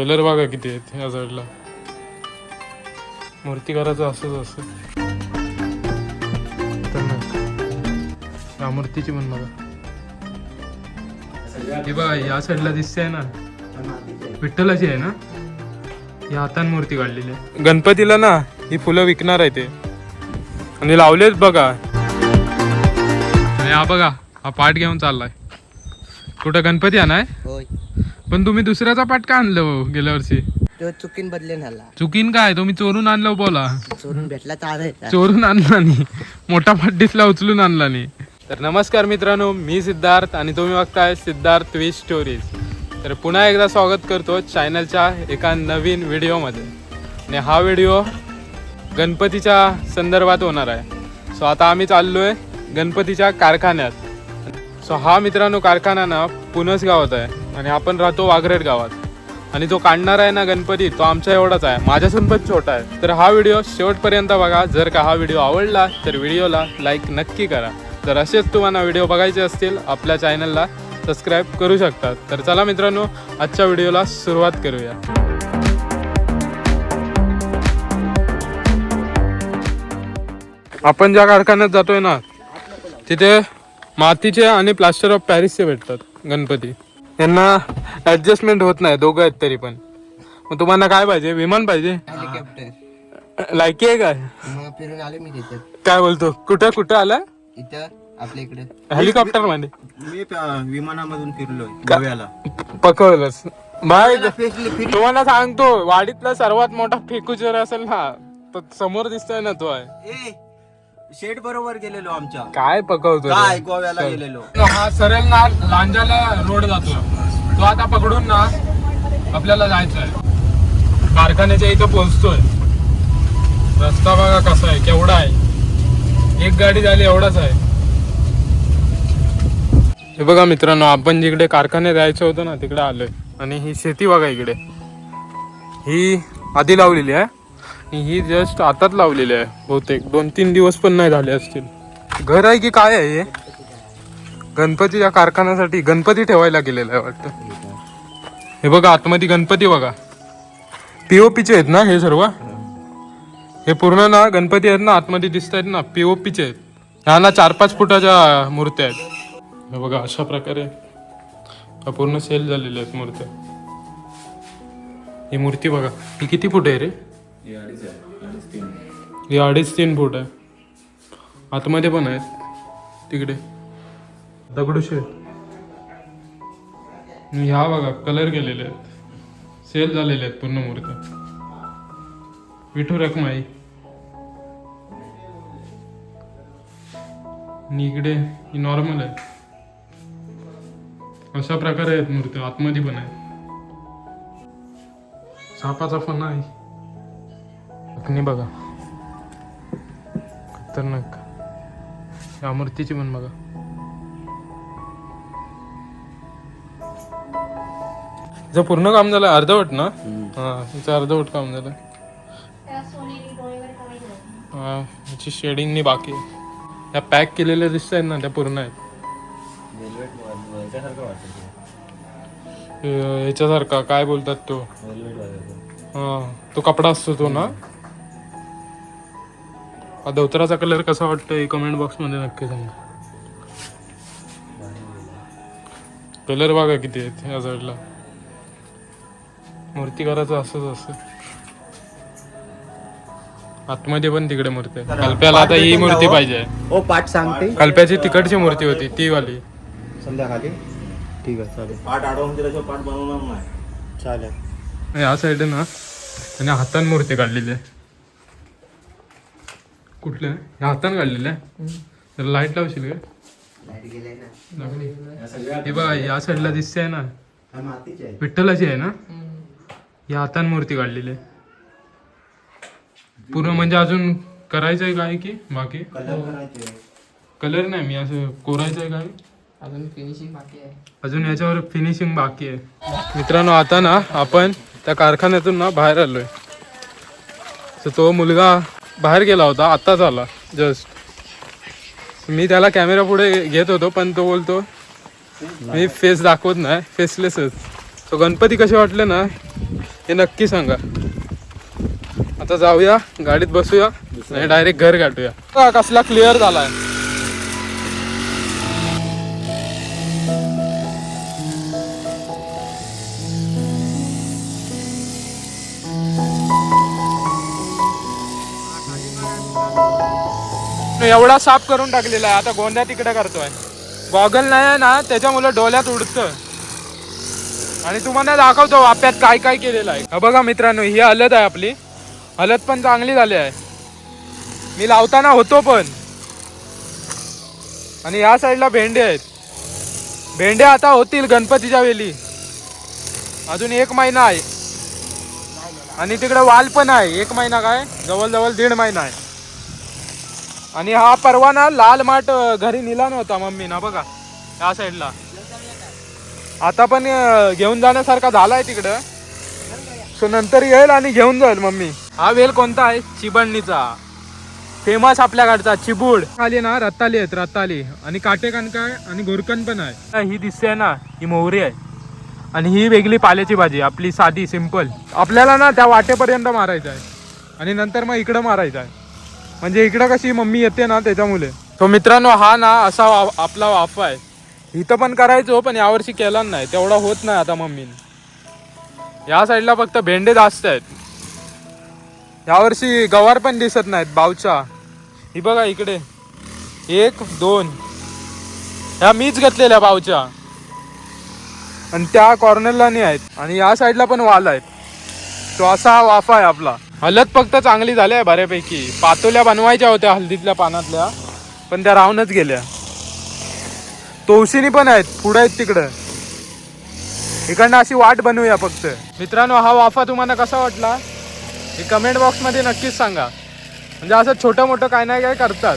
Colour बघा किती आहेत ह्या साईडला. मूर्ती करायचं असंच असतं. या मूर्तीची पण बघा. ही बघा या साईडला दिसते ना, विठ्ठलाची आहे ना. ही हातान मूर्ती काढलेली आहे. गणपतीला ना ही फुलं विकणार आहे ते, आणि लावलेच बघा. आणि हा बघा हा पाठ घेऊन चाललाय. कुठं गणपती आणाय? होय. पण तुम्ही दुसऱ्याचा पाठ का आणलं गेल्या वर्षी? तो चुकीन बदले झाला. चुकीन काय, तुम्ही चोरून आणलं बोला. चोरून भेटला तर चोरून आणला नाही, मोठा पाठ दिसला उचलून आणला नाही. तर नमस्कार मित्रांनो, मी सिद्धार्थ आणि तुम्ही बघताय सिद्धार्थ ट्विस्ट स्टोरीज. तर पुन्हा एकदा स्वागत करतो चॅनलच्या एका नवीन व्हिडिओमध्ये. आणि हा व्हिडिओ गणपतीच्या संदर्भात होणार आहे. सो आता आम्ही चाललोय गणपतीच्या कारखान्यात. सो हा मित्रांनो कारखाना ना पुणस गावात आहे आणि आपण राहतो वाघरेट गावात. आणि जो काढणार आहे ना गणपती तो आमच्या एवढाच आहे, माझ्यासून पण छोटा आहे. तर हा व्हिडिओ शेवटपर्यंत बघा. जर का हा व्हिडिओ आवडला तर व्हिडिओला लाईक नक्की करा. तर असेच तुम्हाला व्हिडिओ बघायचे असतील आपल्या चॅनलला सबस्क्राईब करू शकतात. तर चला मित्रांनो आजच्या व्हिडिओला सुरुवात करूया. आपण ज्या कारखान्यात जातोय ना तिथे मातीचे आणि प्लास्टर ऑफ पॅरिसचे भेटतात गणपती. यांना ऍडजस्टमेंट होत नाही, दोघं आहेत तरी पण. मग तुम्हाला काय पाहिजे? विमान पाहिजे? हेलिकॉप्टर लायकी आहे काय? मग फिरून आले मी तिथे. काय बोलतो? कुठं कुठं आला? इथं आपल्या इकडे हेलिकॉप्टर मध्ये? मी विमानामधून फिरलोय गोव्याला. पकवलंच बाय. फेसली तुम्हाला सांगतो वाडीतला सर्वात मोठा फेकूचर असेल ना तर समोर दिसतोय ना तो आहे. ए शेट बरोबर गेलेलो आमच्या. काय पकवतो काय गोव्याला गेलेलो. हा सरळ ना लांजाला रोड जातो तो. आता पकडून ना आपल्याला जायचं आहे कारखान्याच्या इथं पोहोचतोय. रस्ता बघा कसा आहे, केवढा आहे. एक गाडी झाली एवढाच आहे. हे बघा मित्रांनो, आपण जिकडे कारखान्यात जायचं होतं ना तिकडे आलोय. आणि ही शेती बघा इकडे, ही आधी लावलेली आहे आणि ही जस्ट आताच लावलेली आहे. बहुतेक 2-3 दिवस पण नाही झाले असतील. घर आहे की काय आहे हे? गणपतीच्या कारखान्यासाठी गणपती ठेवायला गेलेला आहे वाटतं. हे बघा आतमध्ये गणपती बघा, पीओपीचे आहेत ना हे सर्व. हे पूर्ण ना गणपती आहेत ना आतमध्ये दिसत आहेत ना, पीओपीचे आहेत. ह्या ना 4-5 फुटाच्या मूर्त्या आहेत. हे बघा अशा प्रकारे पूर्ण सेल झालेल्या आहेत मूर्त्या. ही मूर्ती बघा, ही किती फूट आहे रे? ही 2.5-3 फूट आहे. आतमध्ये पण आहेत तिकडे दगडूशेठ. ह्या बघा कलर केलेले आहेत, सेल झालेले आहेत पूर्ण मूर्त्या. विठू रखमाई. आणि इकडे ही नॉर्मल आहे. अशा प्रकारे आहेत मूर्त्या. आतमध्ये पण आहेत. सापाचा फणा आहे. अग्नी बघा खतरनाक. या मूर्तीची पण बघा. हिचं पूर्ण काम झालं अर्धवट ना? हा हिचं अर्धवट काम झालं. हा हिची शेडिंगनी बाकी आहे. त्या पॅक केलेल्या दिसत आहेत ना त्या पूर्ण आहेत. ह्याच्यासारखा काय बोलतात तो? हा तो कपडा असतो तो ना. हा धोतराचा कलर कसा वाटतोय कमेंट बॉक्स मध्ये नक्की सांगा. कलर बघा किती आहेत या साईडला. मूर्ती करायचं असंच असतं. आतमध्ये पण तिकडे मूर्ती आहे. कल्प्याला आता ही मूर्ती पाहिजे. ओ पाठ सांगते. कल्प्याची तिकडची मूर्ती होती ती वाली. संध्याकाळी ठीक आहे चालेल. पाठ आडवून दिल्याशिवाय पाठ बनवणार नाही. चालेल. या साईड ना त्याने हातान मूर्ती काढलेली आहे. कुठल्या? ह्या हातान काढलेल्या आहे. तर लाईट लावशील का? लाईट गेले ना. लागली. हे बघा या साईडला दिसते आहे ना, मातीचे आहे. विठ्ठलाची आहे ना. या हातान मूर्ती काढलेली आहे पूर्ण. म्हणजे अजून करायचं आहे काय की बाकी? कलर नाही, मी असं कोरायचं आहे काय अजून फिनिशिंग बाकी आहे. अजून याच्यावर फिनिशिंग बाकी आहे. मित्रांनो आता ना आपण त्या कारखान्यातून ना बाहेर आलोय. तर तो मुलगा बाहेर गेला होता, आत्ताच आला जस्ट. मी त्याला कॅमेरा पुढे घेत होतो पण तो बोलतो मी फेस दाखवत नाही, फेसलेसच. तो गणपती कसे वाटले ना हे नक्की सांगा. आता जाऊया गाडीत बसूया आणि डायरेक्ट घर गाठूया. कसला क्लिअर झालाय. एवढा साफ करून टाकलेला आहे. आता गोंद्या तिकडे करतोय. गॉगल नाही आहे ना त्याच्यामुळे डोळ्यात उडतं. आणि तुम्हाला दाखवतो वाप्यात काय काय केलेलं आहे. बघा मित्रांनो, ही हळद आहे आपली. हळद पण चांगली झाली आहे. मी लावताना होतो पण. आणि या साईडला भेंडे आहेत. भेंडे आता होतील गणपतीच्या वेळी. अजून 1 महिना आहे. आणि तिकडे वाल पण आहे. 1 महिना काय जवळजवळ 1.5 महिना आहे. आणि हा परवा ना लाल माठ घरी नेला नव्हता मम्मी ना. बघा या साईडला आता पण घेऊन जाण्यासारखा झालाय तिकडं. सो नंतर येईल आणि घेऊन जाईल मम्मी. हा वेल कोणता आहे? चिबणणीचा. फेमस आपल्याकडचा चिबूड. खाली ना रताली आहेत. रताली आणि काटेकण काय आणि गोरकण पण आहे. ही दिसते ना ही मोहरी आहे. आणि ही वेगळी पाल्याची भाजी आपली साधी सिंपल. आपल्याला ना त्या वाटेपर्यंत मारायचं आहे आणि नंतर मग इकडं मारायचं आहे. म्हणजे इकडं कशी मम्मी येते ना त्याच्यामुळे. तो मित्रांनो हा ना असा आपला वाफा आहे. इथं पण करायचो पण यावर्षी केला नाही. तेवढा होत नाही आता मम्मीने. या साईडला फक्त भेंडे जास्त आहेत. यावर्षी गवार पण दिसत नाहीत बावच्या. ही बघा इकडे 1 2 ह्या मीच घेतलेल्या बावच्या. आणि त्या कॉर्नरला नाही आहेत. आणि या साईडला पण वाल आहेत. तो असा हा वाफा आहे आपला. हळद फक्त चांगली झाली आहे बऱ्यापैकी. पातोल्या बनवायच्या होत्या हळदीतल्या पानातल्या पण त्या राहूनच गेल्या. तवशिनी पण आहेत पुढे आहेत तिकडं. इकडनं अशी वाट बनवूया फक्त. मित्रांनो हा वाफा तुम्हाला कसा वाटला हे कमेंट बॉक्समध्ये नक्कीच सांगा. म्हणजे असं छोटं मोठं काय नाही काय करतात.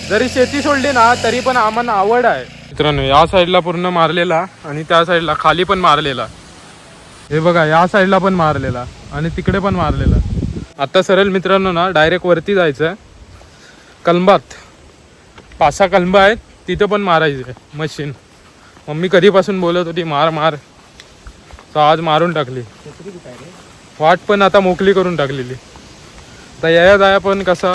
जरी शेती सोडली ना तरी पण आम्हाला आवड आहे. मित्रांनो या साईडला पूर्ण मारलेला आणि त्या साईडला खाली पण मारलेला. हे बघा या साईडला पण मारलेला आणि तिकडे पण मारलेला. आता सरळ मित्रांनो ना डायरेक्ट वरती जायचं. कलंबात 5-6 कलंब आहेत. तिथं पण मारायचं आहे मशीन. मम्मी कधीपासून बोलत होती मार मार. तर आज मारून टाकली. वाट पण आता मोकली करून टाकलेली. आता या जाया पण कसा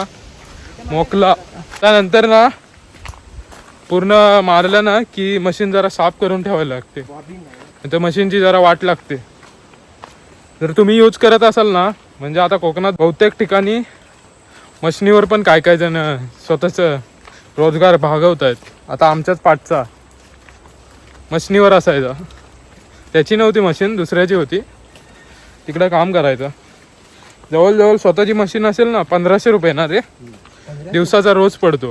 मोकला. त्यानंतर ना पूर्ण मारलं ना की मशीन जरा साफ करून ठेवायला लागते. तर मशीनची जरा वाट लागते. जर तुम्ही यूज करत असाल ना म्हणजे आता कोकणात बहुतेक ठिकाणी मशनीवर पण काय काय जण स्वतःचं रोजगार भागवत आहेत. आता आमच्याच पाठचा मशनीवर असायचा. त्याची नव्हती मशीन दुसऱ्याची होती. तिकडे काम करायचं. जवळजवळ स्वतःची मशीन असेल ना 1500 रुपये ना रे दिवसाचा रोज पडतो.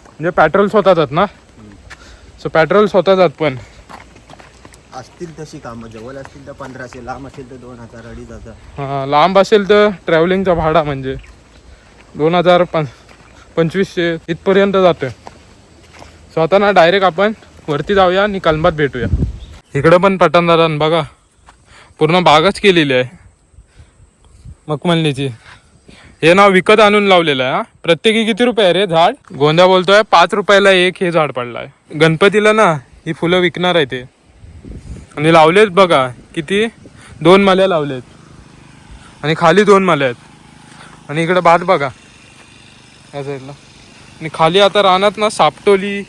म्हणजे पेट्रोल स्वतः जात ना. सो पेट्रोल स्वतः जात. पण असतील तशी कामं जवळ असतील तर 1500. लांब असेल तर 2000 2,500. हां लांब असेल तर ट्रॅव्हलिंगचा भाडा म्हणजे 2000 2500 इथपर्यंत जातं. सो आता ना डायरेक्ट आपण वरती जाऊया आणि कलंबात भेटूया. इकडं पण पठाणदारान बघा पूर्ण बागच केलेली आहे मखमलनीची. हे नाव विकत आणून लावलेलं आहे. प्रत्येकी किती रुपये आहे रे झाड? गोंद्या बोलतोय 5 रुपयाला एक हे झाड पडलं आहे. गणपतीला ना ही फुलं विकणार आहे ते. आणि लावलेत बघा किती 2 माल्या लावलेत. आणि खाली 2 माल्या आहेत. आणि इकडं भात बघा या साईडला. आणि खाली आता रानात ना सापटोली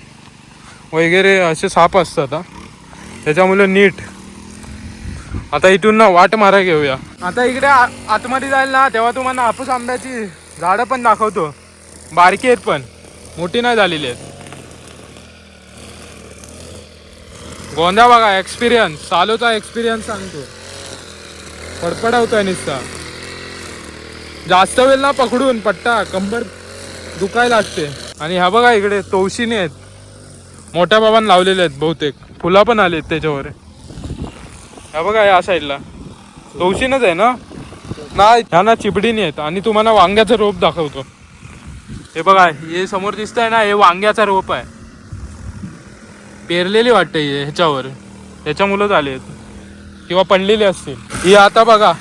वगैरे असे साप असतात. त्याच्यामुळे नीट आता इथून ना वाट मारा घेऊया. आता इकडे आतमध्ये जाईल ना तेव्हा तुम्हाला हापूस आंब्याची झाडं पण दाखवतो. बारकी आहेत पण मोठी नाही झालेली आहेत. गोंद्या बघा एक्सपिरियन्स चालूचा एक्सपिरियन्स सांगतो. फडफडवतोय नुसता. जास्त वेळ ना पकडून पट्टा कंबर दुखायला लागते. आणि ह्या बघा इकडे तवशिनी आहेत. मोठ्या बाबांनी लावलेले आहेत बहुतेक. फुला पण आलेत त्याच्यावर. ह्या बघा या साईडला तवशीनच आहे ना. नाही ह्या ना चिबडीने आहेत. आणि तुम्हाला वांग्याचं रोप दाखवतो. हे बघा हे समोर दिसत आहे ना हे वांग्याचा रोप आहे. पेरलेली वाटते ह्याच्यावर. त्याच्यामुळंच आले आहेत किंवा पडलेली असतील. ही आता बघा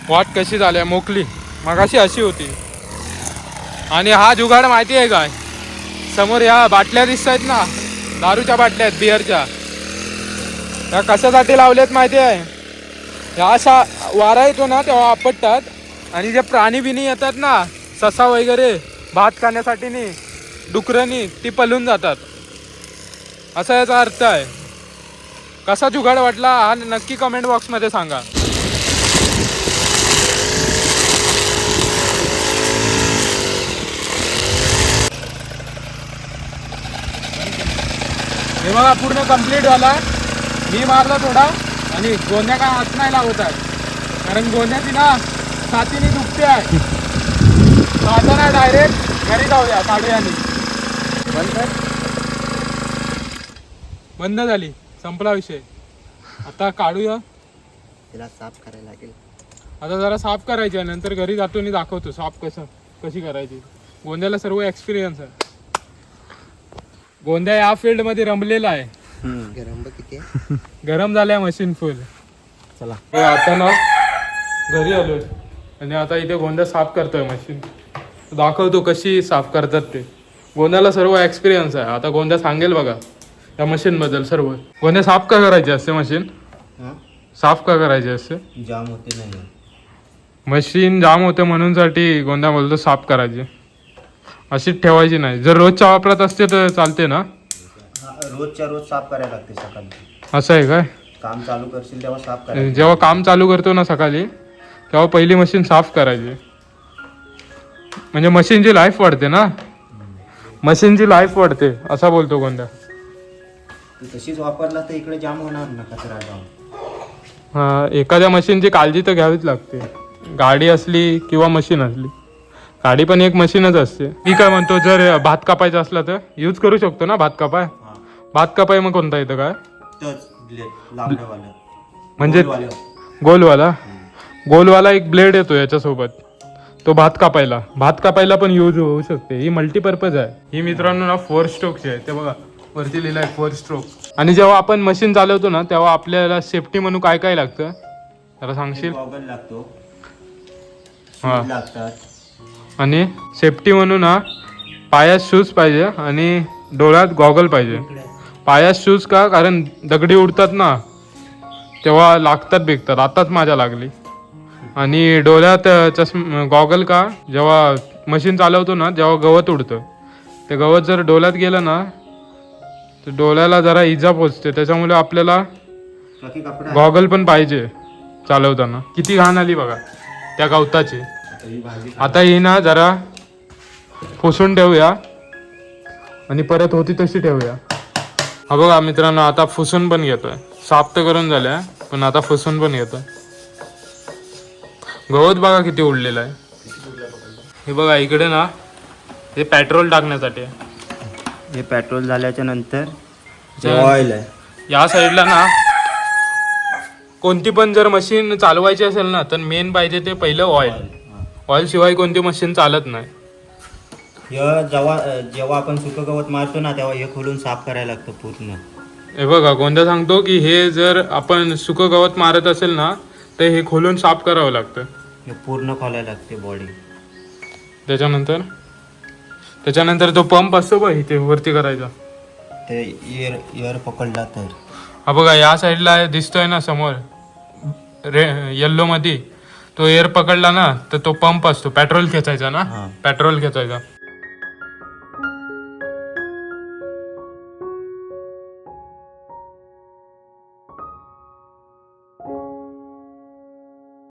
वाट कशी झाली मोकली. मगाशी अशी होती. आणि हा जुगाड माहिती आहे काय? समोर या बाटल्या दिसत आहेत ना दारूच्या बाटल्या आहेत बिअरच्या. त्या कशासाठी लावल्यात माहिती आहे? ह्या असा वारा येतो ना तेव्हा आपटतात आणि जे प्राणी बिनी येतात ना ससा वगैरे भात खाण्यासाठी नाही डुकरनी ती पळून जातात असा याचा अर्थ आहे. कसा जुगाड वाटला हा नक्की कमेंट बॉक्समध्ये सांगा. हे बघा पूर्ण कंप्लीट झाला. मी मारला थोडा आणि गोंद्या काय हात नाही लावत आहे कारण गोंद्याची ना छातीने दुखते आहे. आता ना डायरेक्ट घरी जाऊया काढूया. बंद झाली संपला विषय. आता काढूया. तिला साफ करायला लागेल. आता जरा साफ करायची आहे नंतर घरी जातो आणि दाखवतो साफ कशी करायची. गोंद्याला सर्व एक्सपिरियन्स आहे. गोंद्या या फील्ड मध्ये रमलेला आहे. गरम बघ किती आहे. गरम झालंय मशीन फुल. चला आता ना घरी आलोय आणि आता इथे गोंद्या साफ करतोय मशीन. दाखवतो कशी साफ करतात ते. गोंद्याला सर्व एक्सपिरियन्स आहे. आता गोंद्या सांगेल बघा या मशीन बद्दल सर्व. गोंद्या साफ का करायची असते मशीन? साफ का करायची असते? जाम होते नाही. मशीन जाम होते म्हणून साठी गोंद्या बोलतो साफ करायची. अशीच ठेवायची नाही. जर रोजच्या वापरात असते तर चालते ना? रोजच्या रोज साफ करायला लागते सकाळी. असं आहे काय? काम चालू करशील तेव्हा साफ करायचं. जेव्हा काम चालू करतो ना सकाळी तेव्हा पहिली मशीन साफ करायची. म्हणजे मशीनची लाईफ वाढते ना. मशीनची लाईफ वाढते असा बोलतो गोंद्या. तू तशीच वापरला तर इकडे जाम होणार ना कचरा जाम. हा एखाद्या मशीनची काळजी तर घ्यावीच लागते. गाडी असली किंवा मशीन असली. गाडी पण एक मशीनच असते. मी काय म्हणतो जर भात कापायचा असला तर यूज करू शकतो ना भात कापाय. भात कापाय मग कोणता येतं काय? म्हणजे गोलवाला एक ब्लेड येतो याच्यासोबत. तो भात कापायला पण यूज होऊ शकते. ही मल्टीपर्पज आहे. ही मित्रांनो ना 4 स्ट्रोकची आहे. ते बघा वरती लिहिलं आहे 4 स्ट्रोक. आणि जेव्हा आपण मशीन चालवतो ना तेव्हा आपल्याला सेफ्टी म्हणून काय काय लागतं जरा सांगशील? गॉगल लागतो. हा लागतात. आणि सेफ्टी म्हणून ना पायात शूज पाहिजे आणि डोळ्यात गॉगल पाहिजे. पायात शूज का? कारण दगडी उडतात ना तेव्हा लागतात बेकतात. आताच माझ्या लागली. आणि डोळ्यात गॉगल का? जेव्हा मशीन चालवतो ना जेव्हा गवत उडतं ते गवत जर डोळ्यात गेलं ना तर डोळ्याला जरा इजा पोचते. त्याच्यामुळे आपल्याला गॉगल पण पाहिजे चालवताना. किती घाण आली बघा त्या गवताची. आता ही ना जरा पुसून ठेवूया आणि परत होती तशी ठेवूया. हा बघा मित्रांनो आता पुसून पण घेतोय. साफ तर करून झाल्या पण आता पुसून पण घेतोय. गवत बघा किती उडलेलं आहे. हे बघा इकडे ना हे पेट्रोल टाकण्यासाठी आहे. हे पेट्रोल झाल्याच्या नंतर ऑइल आहे. या साईडला ना कोणती पण जर मशीन चालवायची असेल ना तर मेन पाहिजे ते पहिलं ऑइल. ऑइल शिवाय कोणती मशीन चालत नाही. जेव्हा आपण सुकं गवत मारतो ना तेव्हा हे खोलून साफ करायला लागतं पूर्ण. हे बघा गोंद्या सांगतो की हे जर आपण सुकं गवत मारत असेल ना तर हे खोलून साफ करावं लागतं. हे पूर्ण खोलायला लागते बॉडी. त्याच्यानंतर तो पंप असतो बघ इथे वरती करायचा. ते एअर पकडला तर. हा बघा या साईडला दिसतोय ना समोर येल्लो मध्ये तो एअर पकडला ना तर तो पंप असतो. पेट्रोल खेचायचा ना. पेट्रोल खेचायचा